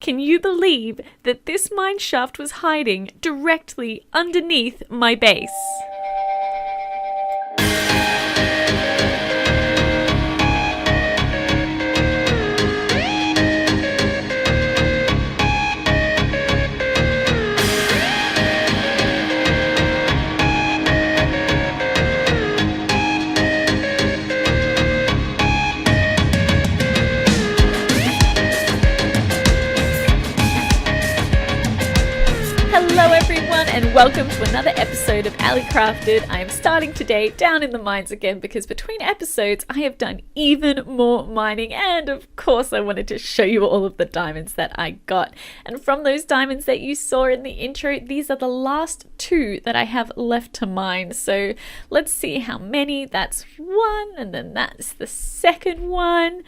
Can you believe that this mine shaft was hiding directly underneath my base? Hello everyone and welcome to another episode of AliCrafted. I am starting today down in the mines again because between episodes I have done even more mining, and of course I wanted to show you all of the diamonds that I got. And from those diamonds that you saw in the intro, these are the last two that I have left to mine. So let's see how many. That's one, and then that's the second one,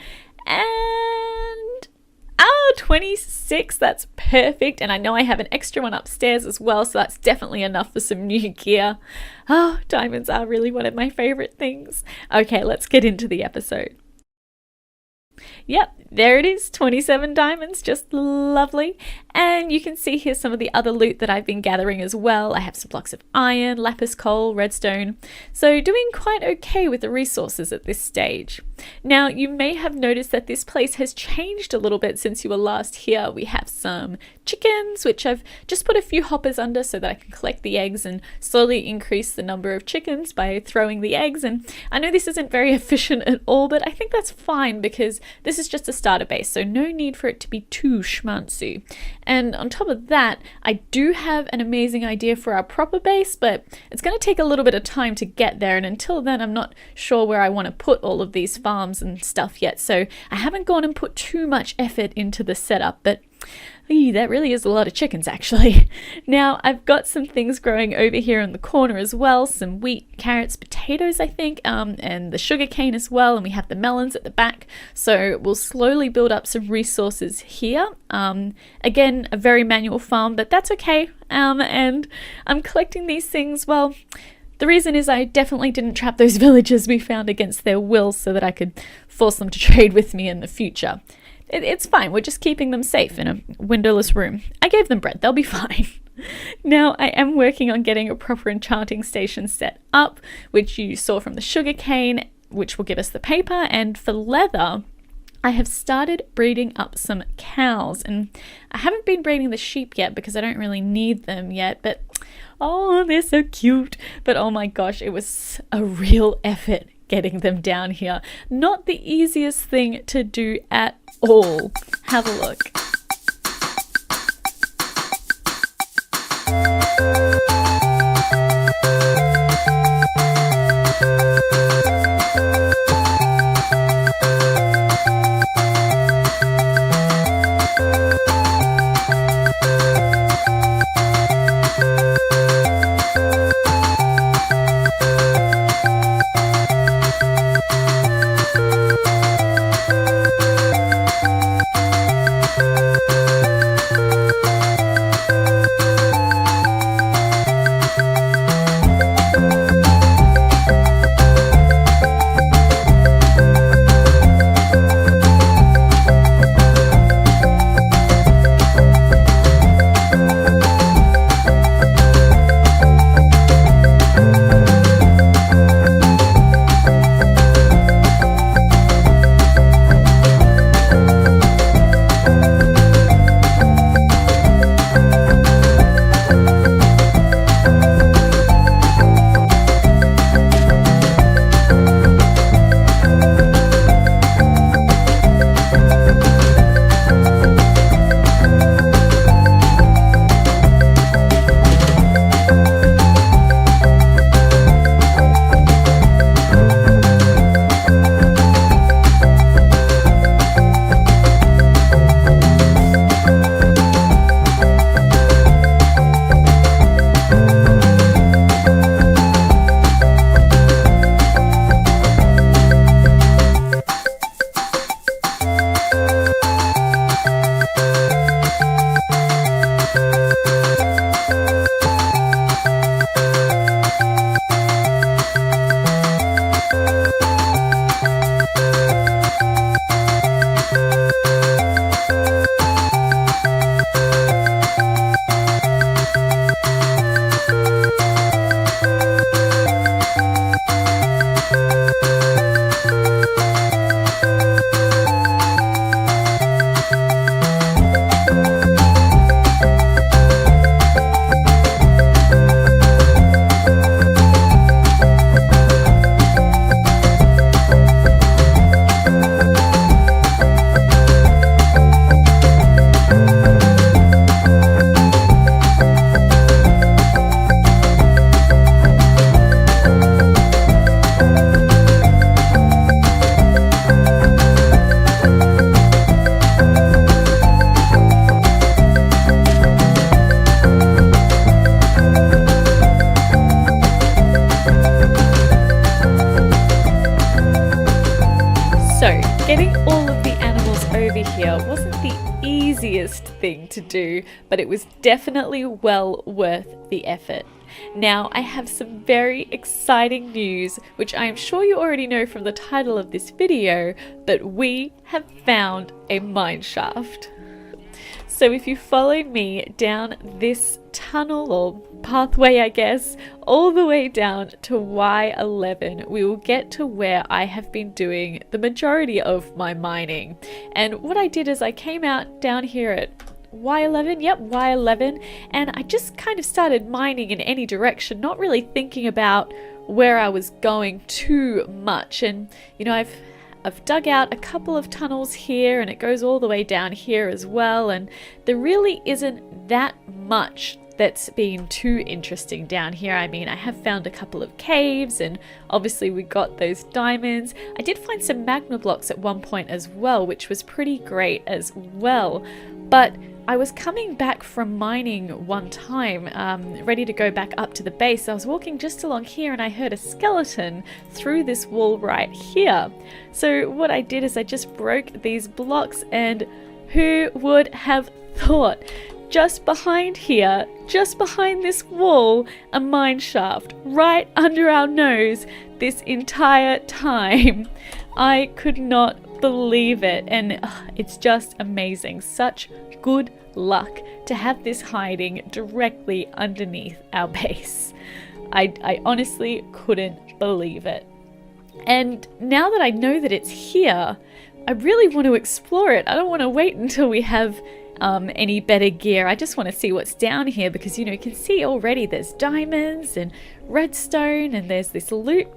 and 26, that's perfect. And I know I have an extra one upstairs as well, so that's definitely enough for some new gear. Oh, diamonds are really one of my favorite things. Okay, let's get into the episode. Yep, there it is, 27 diamonds, just lovely. And you can see here some of the other loot that I've been gathering as well. I have some blocks of iron, lapis coal, redstone, so doing quite okay with the resources at this stage. Now, you may have noticed that this place has changed a little bit since you were last here. We have some chickens, which I've just put a few hoppers under so that I can collect the eggs and slowly increase the number of chickens by throwing the eggs. And I know this isn't very efficient at all, but I think that's fine because this is just a starter base, so no need for it to be too schmancy. And on top of that, I do have an amazing idea for our proper base, but it's going to take a little bit of time to get there, and until then I'm not sure where I want to put all of these farms and stuff yet, so I haven't gone and put too much effort into the setup, but that really is a lot of chickens actually. Now I've got some things growing over here in the corner as well, some wheat, carrots, potatoes I think, and the sugar cane as well, and we have the melons at the back, so we'll slowly build up some resources here. Again, a very manual farm, but that's okay, and I'm collecting these things, well, the reason is I definitely didn't trap those villagers we found against their will so that I could force them to trade with me in the future. It's fine, we're just keeping them safe in a windowless room. I gave them bread, they'll be fine. Now I am working on getting a proper enchanting station set up, which you saw from the sugar cane, which will give us the paper, and for leather, I have started breeding up some cows, and I haven't been breeding the sheep yet because I don't really need them yet, but oh, they're so cute. But oh my gosh, it was a real effort getting them down here. Not the easiest thing to do at all. Have a look. easiest thing to do, but it was definitely well worth the effort. Now, I have some very exciting news, which I am sure you already know from the title of this video, but we have found a mine shaft. So if you follow me down this tunnel or pathway, I guess, all the way down to Y11, we will get to where I have been doing the majority of my mining. And what I did is I came out down here at Y11, yep, Y11, and I just kind of started mining in any direction, not really thinking about where I was going too much. And you know, I've dug out a couple of tunnels here, and it goes all the way down here as well, and there really isn't that much that's been too interesting down here. I mean, I have found a couple of caves, and obviously we got those diamonds. I did find some magma blocks at one point as well, which was pretty great as well. But I was coming back from mining one time, ready to go back up to the base. I was walking just along here and I heard a skeleton through this wall right here. So what I did is I just broke these blocks, and who would have thought, just behind here, just behind this wall, a mine shaft right under our nose this entire time. I could not believe it, and it's just amazing. Such good luck to have this hiding directly underneath our base. I honestly couldn't believe it. And now that I know that it's here, I really want to explore it. I don't want to wait until we have any better gear. I just want to see what's down here, because you know, you can see already there's diamonds and redstone, and there's this loot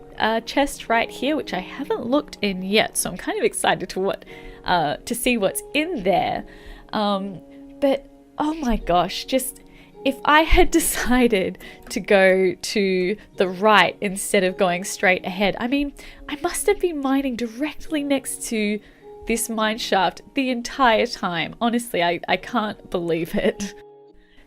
chest right here, which I haven't looked in yet, so I'm kind of excited to see what's in there. But oh my gosh, just if I had decided to go to the right instead of going straight ahead, I mean, I must have been mining directly next to this mine shaft the entire time. Honestly, I can't believe it.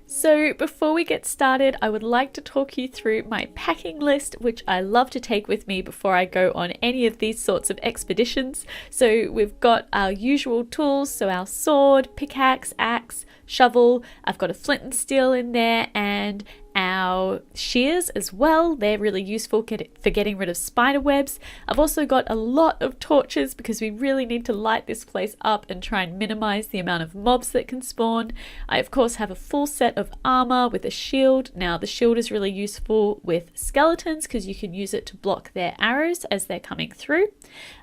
So before we get started, I would like to talk you through my packing list, which I love to take with me before I go on any of these sorts of expeditions. So we've got our usual tools, so our sword, pickaxe, axe, shovel. I've got a flint and steel in there, and our shears as well. They're really useful for getting rid of spider webs. I've also got a lot of torches because we really need to light this place up and try and minimize the amount of mobs that can spawn. I of course have a full set of armor with a shield. Now the shield is really useful with skeletons because you can use it to block their arrows as they're coming through.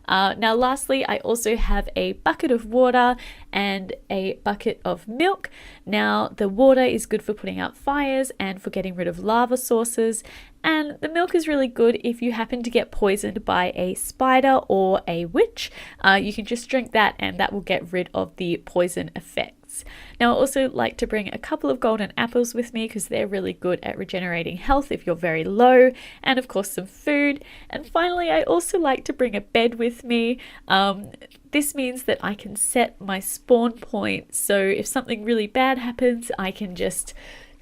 Now lastly, I also have a bucket of water and a bucket of milk. Now the water is good for putting out fires and for getting rid of lava sources, and the milk is really good if you happen to get poisoned by a spider or a witch. You can just drink that and that will get rid of the poison effects. Now I also like to bring a couple of golden apples with me because they're really good at regenerating health if you're very low, and of course some food. And finally, I also like to bring a bed with me. This means that I can set my spawn point, so if something really bad happens, I can just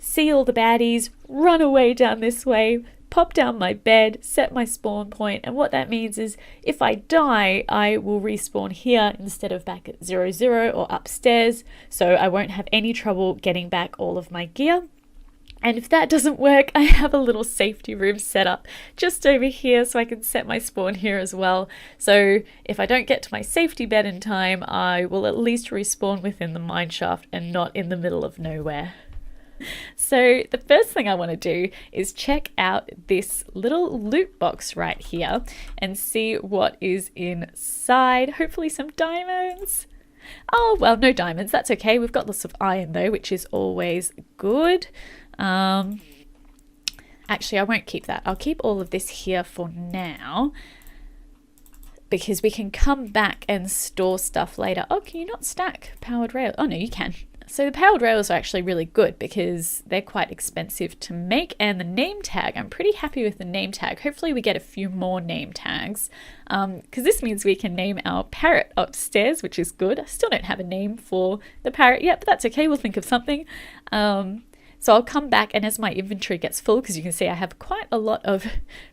see all the baddies, run away down this way, pop down my bed, set my spawn point, and what that means is if I die, I will respawn here instead of back at 0, or upstairs, so I won't have any trouble getting back all of my gear. And if that doesn't work, I have a little safety room set up just over here so I can set my spawn here as well. So if I don't get to my safety bed in time, I will at least respawn within the mineshaft and not in the middle of nowhere. So the first thing I want to do is check out this little loot box right here and see what is inside. Hopefully some diamonds. Oh, well, no diamonds. That's okay. We've got lots of iron though, which is always good. Actually, I won't keep that. I'll keep all of this here for now because we can come back and store stuff later. Oh, can you not stack powered rail? Oh, no, you can. So the powered rails are actually really good because they're quite expensive to make, and the name tag, I'm pretty happy with the name tag. Hopefully we get a few more name tags because this means we can name our parrot upstairs, which is good. I still don't have a name for the parrot yet, but that's okay. We'll think of something. So I'll come back, and as my inventory gets full, because you can see I have quite a lot of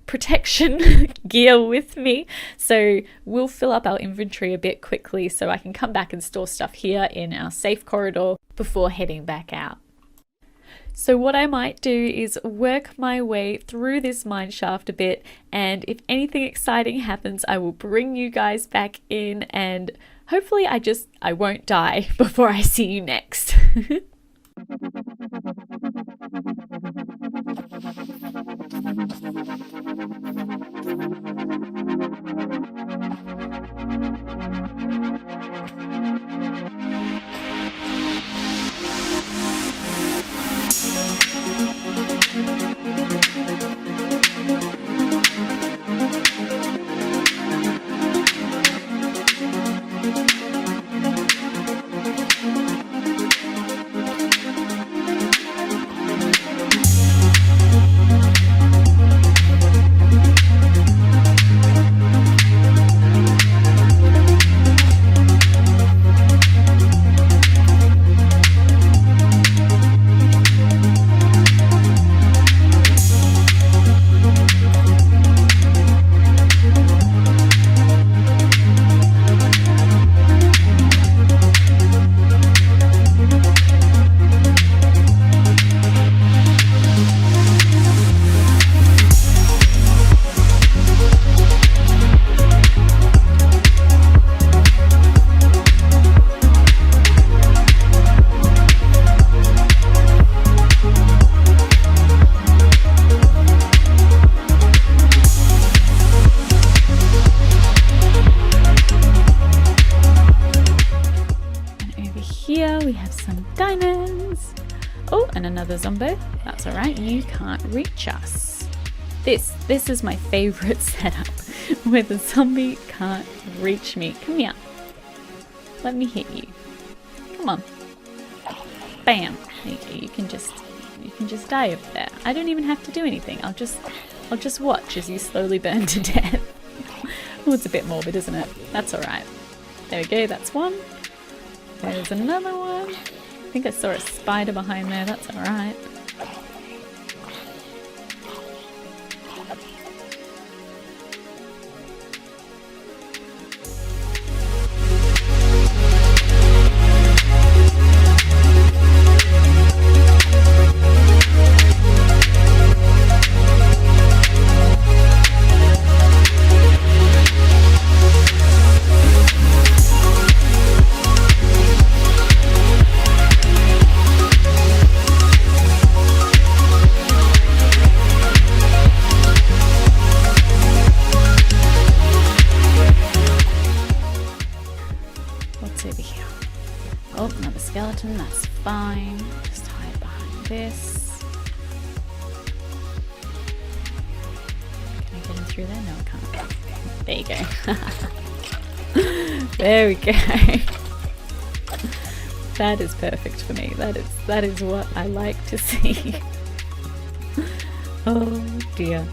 protection gear with me, so we'll fill up our inventory a bit quickly so I can come back and store stuff here in our safe corridor before heading back out. So what I might do is work my way through this mine shaft a bit, and if anything exciting happens, I will bring you guys back in, and hopefully I won't die before I see you next. Here we have some diamonds. Oh, and another zombie. That's all right, you can't reach us. This is my favorite setup, where the zombie can't reach me. Come here. Let me hit you. Come on. Bam. There you go. You can just die over there. I don't even have to do anything. I'll just watch as you slowly burn to death. Oh, it's a bit morbid, isn't it? That's all right. There we go. That's one. There's another one. I think I saw a spider behind there. That's all right. That's fine. Just hide behind this. Can I get him through there? No, I can't. There you go. There we go. That is perfect for me. That is what I like to see. Oh dear.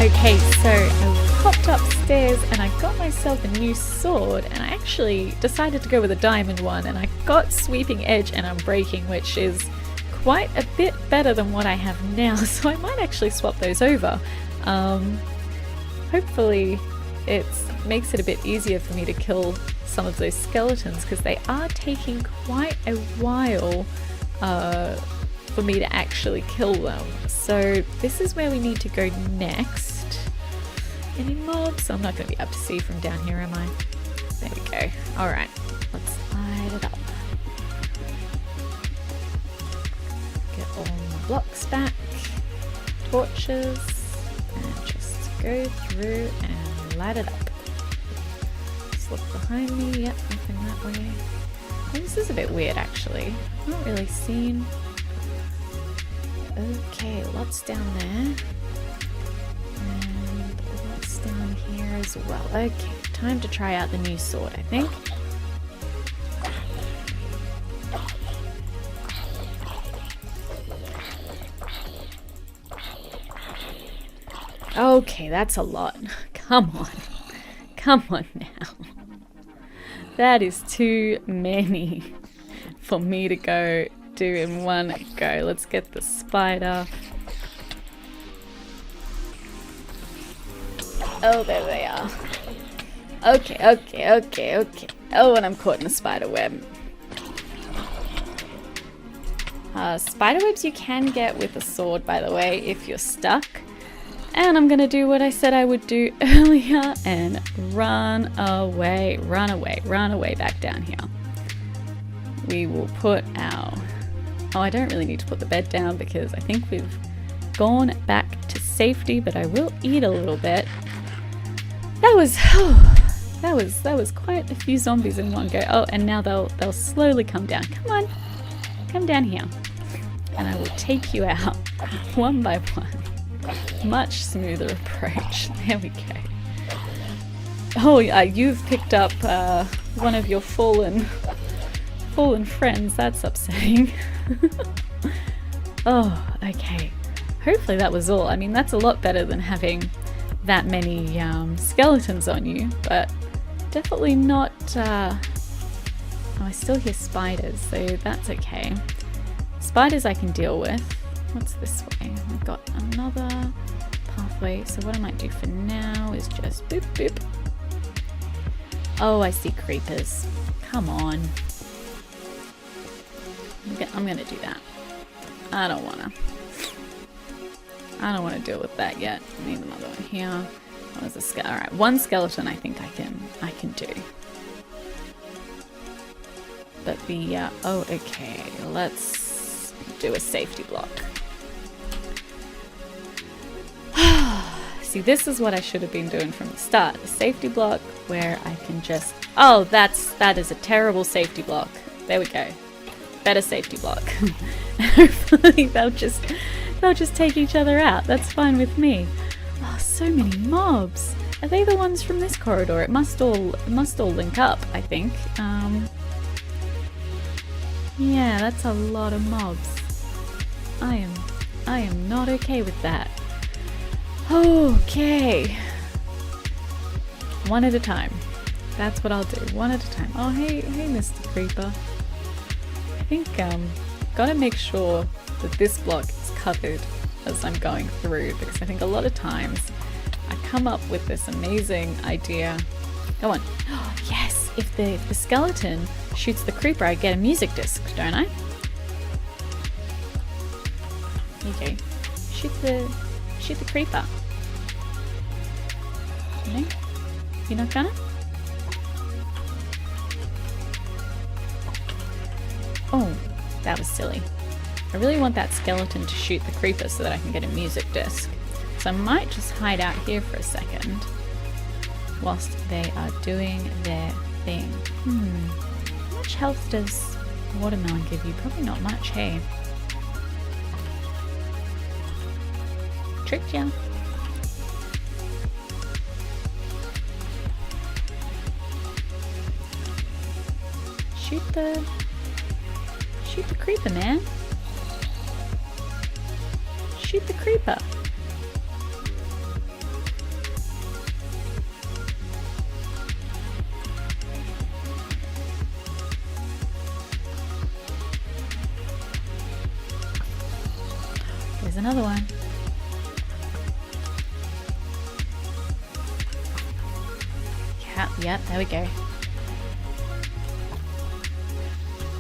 Okay, so I popped upstairs and I got myself a new sword, and I actually decided to go with a diamond one, and I got sweeping edge and unbreaking, which is quite a bit better than what I have now, so I might actually swap those over. Hopefully it makes it a bit easier for me to kill some of those skeletons, because they are taking quite a while for me to actually kill them. So this is where we need to go next. Any mobs? I'm not going to be able to see from down here, am I? There we go. Alright, let's light it up. Get all my blocks back, torches, and just go through and light it up. Just look behind me. Yep, nothing that way. Oh, this is a bit weird actually. Not really seen. Okay, lots down there. And lots down here as well. Okay, time to try out the new sword, I think. Okay, that's a lot. Come on. Come on now. That is too many for me to go do in one go. Let's get the spider. Oh, there they are. Okay. Oh, and I'm caught in a spider web. Spider webs you can get with a sword, by the way, if you're stuck. And I'm gonna do what I said I would do earlier and run away back down here. We will put our... Oh, I don't really need to put the bed down because I think we've gone back to safety, but I will eat a little bit. That was quite a few zombies in one go. Oh, and now they'll slowly come down. Come on, come down here. And I will take you out one by one. Much smoother approach. There we go. Oh, you've picked up one of your fallen friends. That's upsetting. Oh, okay. Hopefully that was all. I mean, that's a lot better than having that many skeletons on you, but definitely not... Oh, I still hear spiders, so that's okay. Spiders I can deal with. What's this way? I've got another pathway, so what I might do for now is just boop boop. Oh, I see creepers. Come on. I'm gonna do that. I don't wanna deal with that yet. I need another one here. What is this? Alright, one skeleton I think I can do. But the oh, okay, let's do a safety block. See, this is what I should have been doing from the start. A safety block where I can just... Oh, that is a terrible safety block. There we go. Better safety block. Hopefully they'll just take each other out. That's fine with me. Oh, so many mobs. Are they the ones from this corridor? It must all link up, I think. Yeah, that's a lot of mobs. I am not okay with that. Okay. One at a time. That's what I'll do. One at a time. Oh, hey, Mr. Creeper. I think gotta make sure that this block is covered as I'm going through, because I think a lot of times I come up with this amazing idea. Go on. Oh, yes! If the skeleton shoots the creeper, I get a music disc, don't I? Okay. Shoot the creeper. No? You're not gonna? Oh, that was silly. I really want that skeleton to shoot the creeper so that I can get a music disc. So I might just hide out here for a second whilst they are doing their thing. How much health does watermelon give you? Probably not much, hey? Tricked ya. Shoot the creeper, man. Shoot the creeper. There's another one. Yeah, there we go.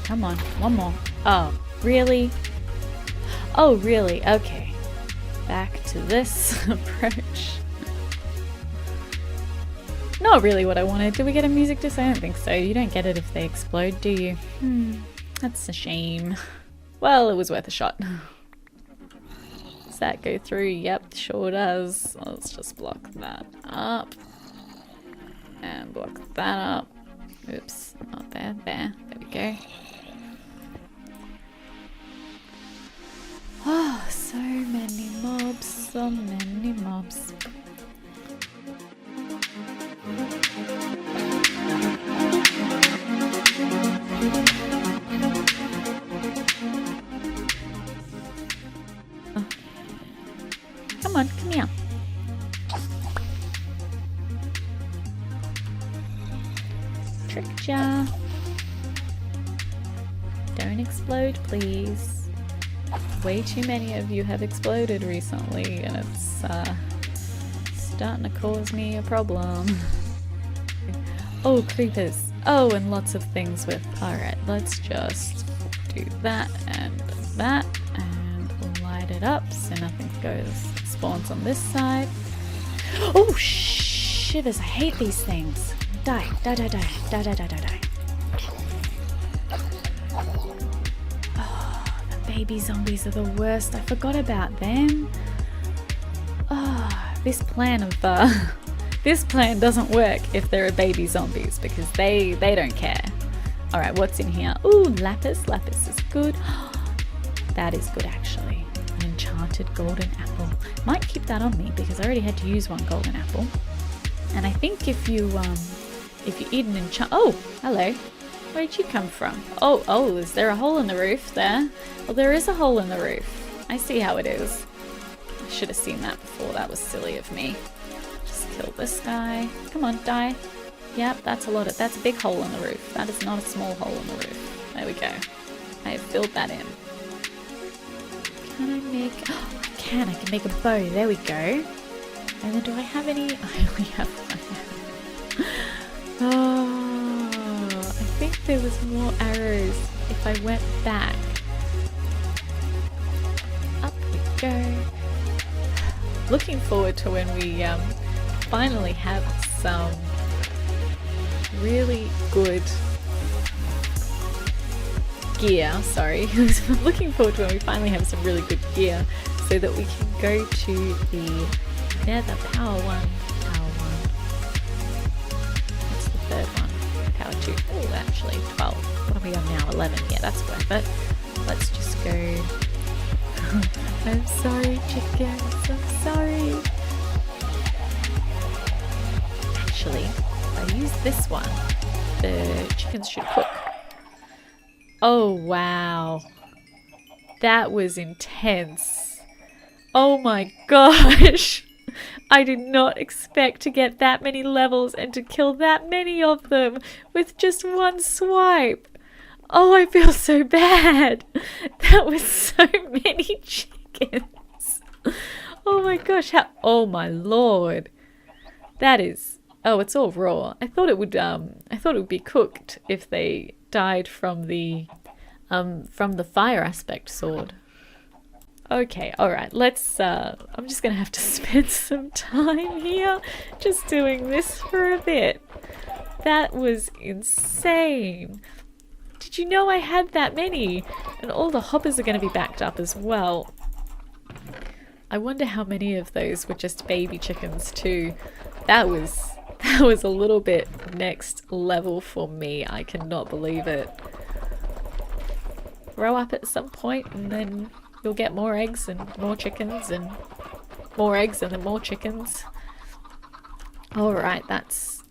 Come on, one more. Oh, really? Oh, really? Okay. Back to this approach. Not really what I wanted. Did we get a music disc? I don't think so. You don't get it if they explode, do you? That's a shame. Well, it was worth a shot. Does that go through? Yep, sure does. Let's just block that up. And block that up. Oops, not there. There we go. Oh, so many mobs, so many mobs. Oh. Come on, come here. Tricked ya. Don't explode, please. Way too many of you have exploded recently, and it's starting to cause me a problem. Oh, creepers. Oh, and lots of things with... Alright, let's just do that and that, and light it up so nothing spawns on this side. Oh, shivers, I hate these things. Die, die, die, die, die, die, die, die, die. Oh, the baby zombies are the worst. I forgot about them. Oh, this plan doesn't work if there are baby zombies because they don't care. Alright, what's in here? Ooh, lapis. Lapis is good. That is good actually. An enchanted golden apple. Might keep that on me because I already had to use one golden apple. And I think if you eat an oh, hello. Where did you come from? Oh, is there a hole in the roof there? Well, there is a hole in the roof. I see how it is. I should have seen that before. That was silly of me. Just kill this guy. Come on, die. Yep, that's a big hole in the roof. That is not a small hole in the roof. There we go. I have filled that in. Can I make... Oh, I can make a bow. There we go. And then do I have any... I only have one. Oh, I think there was more arrows if I went back. Up we go. Looking forward to when we finally have some really good gear. Sorry, I'm looking forward to when we finally have some really good gear so that we can go to the nether power one. What's the third one? Power 2. Oh, actually 12. What are we on now? 11. Yeah, that's worth it. Let's just go. I'm sorry, chickens. I'm sorry. Actually, if I use this one, the chickens should cook. Oh, wow. That was intense. Oh my gosh. I did not expect to get that many levels and to kill that many of them with just one swipe. Oh, I feel so bad. That was so many chickens. Oh my gosh. Oh my lord. That is... Oh, it's all raw. I thought it would be cooked if they died from the fire aspect sword. Okay, alright, let's, I'm just gonna have to spend some time here just doing this for a bit. That was insane. Did you know I had that many? And all the hoppers are gonna be backed up as well. I wonder how many of those were just baby chickens too. That was a little bit next level for me. I cannot believe it. Grow up at some point and then you'll get more eggs and more chickens and more eggs and then more chickens. Alright, I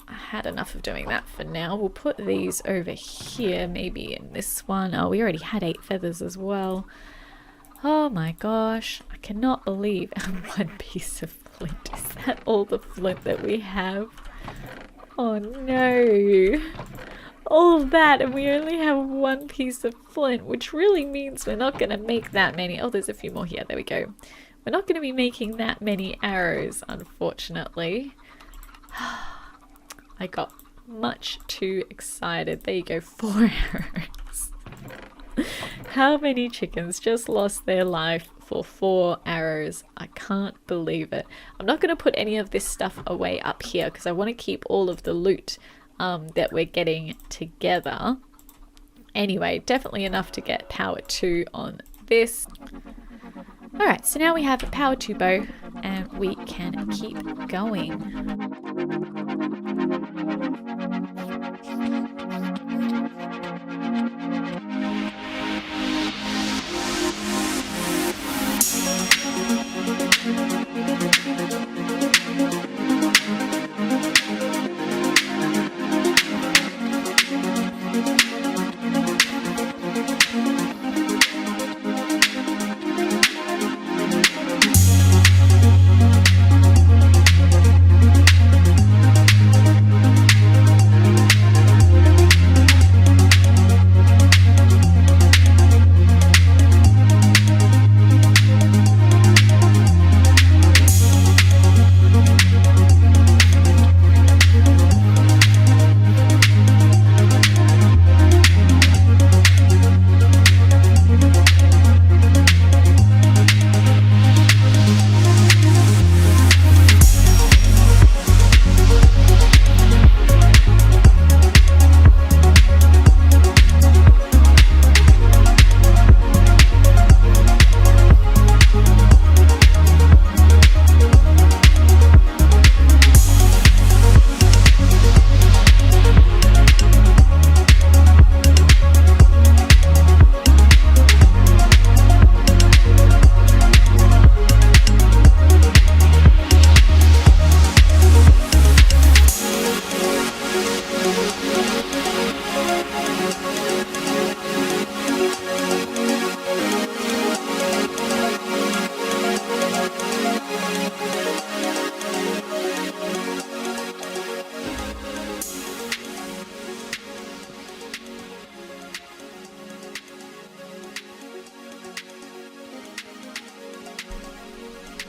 had enough of doing that for now. We'll put these over here, maybe in this one. Oh, we already had 8 feathers as well. Oh my gosh, I cannot believe one piece of flint. Is that all the flint that we have? Oh no. All that and we only have one piece of flint, which really means we're not going to make that many. Oh, there's a few more here. There we go. We're not going to be making that many arrows, unfortunately. I got much too excited. There you go, 4 arrows. How many chickens just lost their life for 4 arrows? I can't believe it. I'm not going to put any of this stuff away up here because I want to keep all of the loot that we're getting together. Anyway, definitely enough to get power 2 on this. Alright, so now we have a power 2 bow and we can keep going.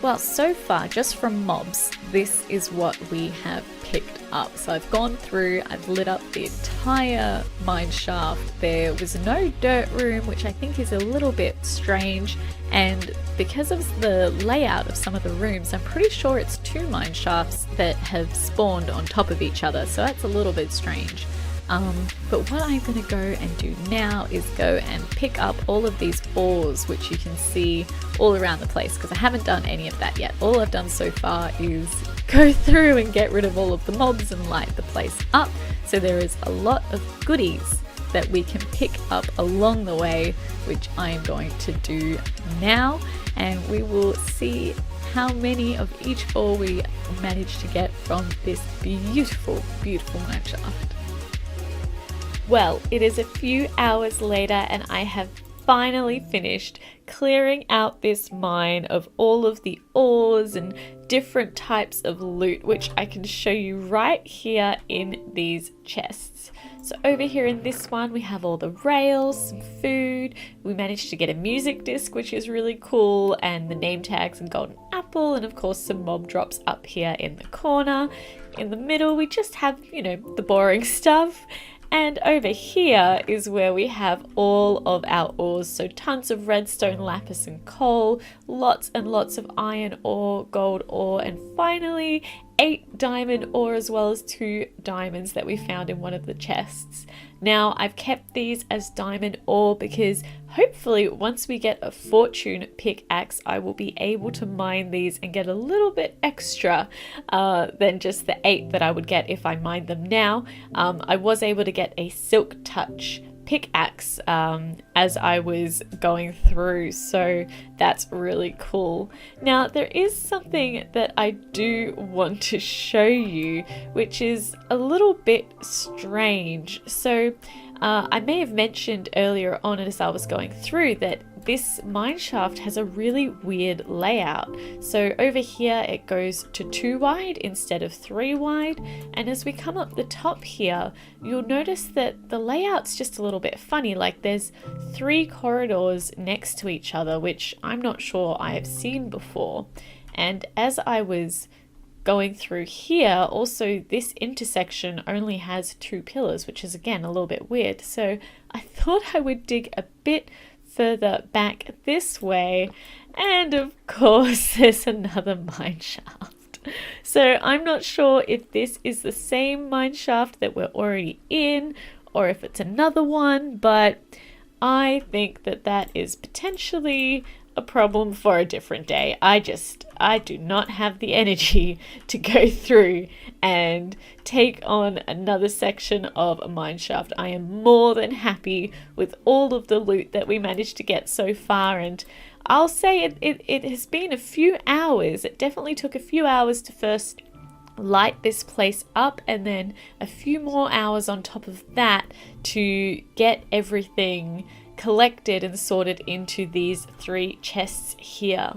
Well, so far, just from mobs, this is what we have picked up. So I've gone through, I've lit up the entire mine shaft. There was no dirt room, which I think is a little bit strange. And because of the layout of some of the rooms, I'm pretty sure it's 2 mine shafts that have spawned on top of each other. So that's a little bit strange. But what I'm going to go and do now is go and pick up all of these ores, which you can see all around the place, because I haven't done any of that yet. All I've done so far is go through and get rid of all of the mobs and light the place up. So there is a lot of goodies that we can pick up along the way, which I'm going to do now, and we will see how many of each ore we manage to get from this beautiful, beautiful mine shaft. Well, it is a few hours later and I have finally finished clearing out this mine of all of the ores and different types of loot, which I can show you right here in these chests. So over here in this one, we have all the rails, some food. We managed to get a music disc, which is really cool, and the name tags and golden apple, and of course some mob drops up here in the corner. In the middle, we just have, the boring stuff. And over here is where we have all of our ores, so tons of redstone, lapis and coal, lots and lots of iron ore, gold ore, and finally 8 diamond ore, as well as 2 diamonds that we found in one of the chests. Now I've kept these as diamond ore because hopefully once we get a fortune pickaxe, I will be able to mine these and get a little bit extra than just the 8 that I would get if I mined them now. I was able to get a silk touch pickaxe as I was going through, so that's really cool. Now there is something that I do want to show you, which is a little bit strange. So I may have mentioned earlier on as I was going through that this mine shaft has a really weird layout. So over here it goes to 2 wide instead of 3 wide, and as we come up the top here, you'll notice that the layout's just a little bit funny. Like there's 3 corridors next to each other, which I'm not sure I have seen before. And as I was going through here, also this intersection only has 2 pillars, which is again a little bit weird. So I thought I would dig a bit further back this way, and of course there's another mine shaft. So I'm not sure if this is the same mine shaft that we're already in or if it's another one, but I think that that is potentially a problem for a different day. I do not have the energy to go through and take on another section of a mine shaft. I am more than happy with all of the loot that we managed to get so far, and I'll say it has been a few hours. It definitely took a few hours to first light this place up, and then a few more hours on top of that to get everything collected and sorted into these 3 chests here.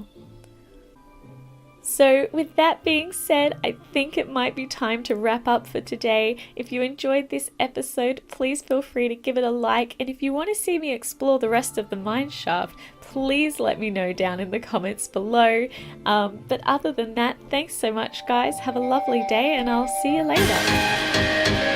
So with that being said, I think it might be time to wrap up for today. If you enjoyed this episode, please feel free to give it a like, and if you want to see me explore the rest of the mine shaft, please let me know down in the comments below. But other than that, thanks so much guys, have a lovely day, and I'll see you later.